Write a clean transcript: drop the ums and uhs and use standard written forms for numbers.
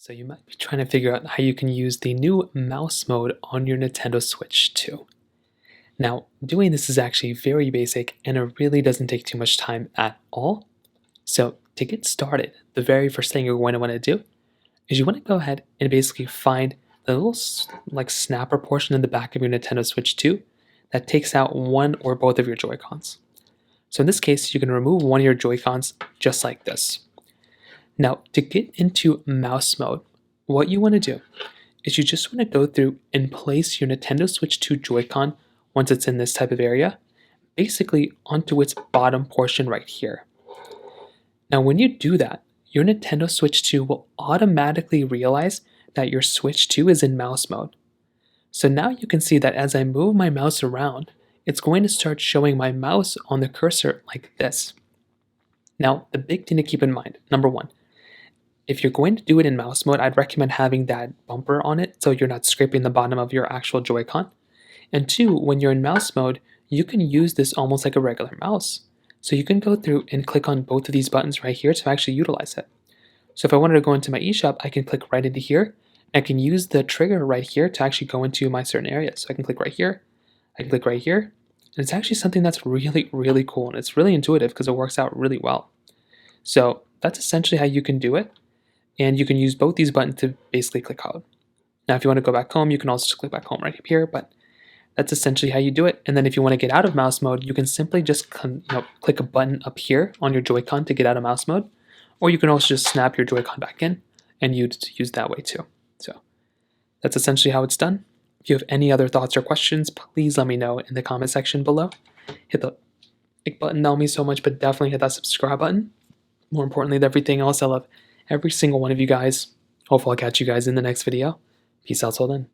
So you might be trying to figure out how you can use the new mouse mode on your Nintendo Switch 2. Now, doing this is actually very basic and it really doesn't take too much time at all. So to get started, the very first thing you're going to want to do is you want to go ahead and basically find the little snapper portion in the back of your Nintendo Switch 2 that takes out one or both of your Joy-Cons. So in this case, you can remove one of your Joy-Cons just like this. Now, to get into mouse mode, what you want to do is you just want to go through and place your Nintendo Switch 2 Joy-Con once it's in this type of area, basically onto its bottom portion right here. Now, when you do that, your Nintendo Switch 2 will automatically realize that your Switch 2 is in mouse mode. So now you can see that as I move my mouse around, it's going to start showing my mouse on the cursor like this. Now, the big thing to keep in mind, number one, if you're going to do it in mouse mode, I'd recommend having that bumper on it so you're not scraping the bottom of your actual Joy-Con. And two, when you're in mouse mode, you can use this almost like a regular mouse. So you can go through and click on both of these buttons right here to actually utilize it. So if I wanted to go into my eShop, I can click right into here. I can use the trigger right here to actually go into my certain area. So I can click right here, I can click right here. And it's actually something that's really, really cool. And it's really intuitive because it works out really well. So that's essentially how you can do it. And you can use both these buttons to basically click out. Now, if you want to go back home, you can also just click back home right up here, but that's essentially how you do it. And then if you want to get out of mouse mode, you can simply just click a button up here on your Joy-Con to get out of mouse mode, or you can also just snap your Joy-Con back in and use that way too. So that's essentially how it's done. If you have any other thoughts or questions, please let me know in the comment section below. Hit the like button, that'll mean so much, but definitely hit that subscribe button. More importantly than everything else, I love every single one of you guys. Hopefully I'll catch you guys in the next video. Peace out till then.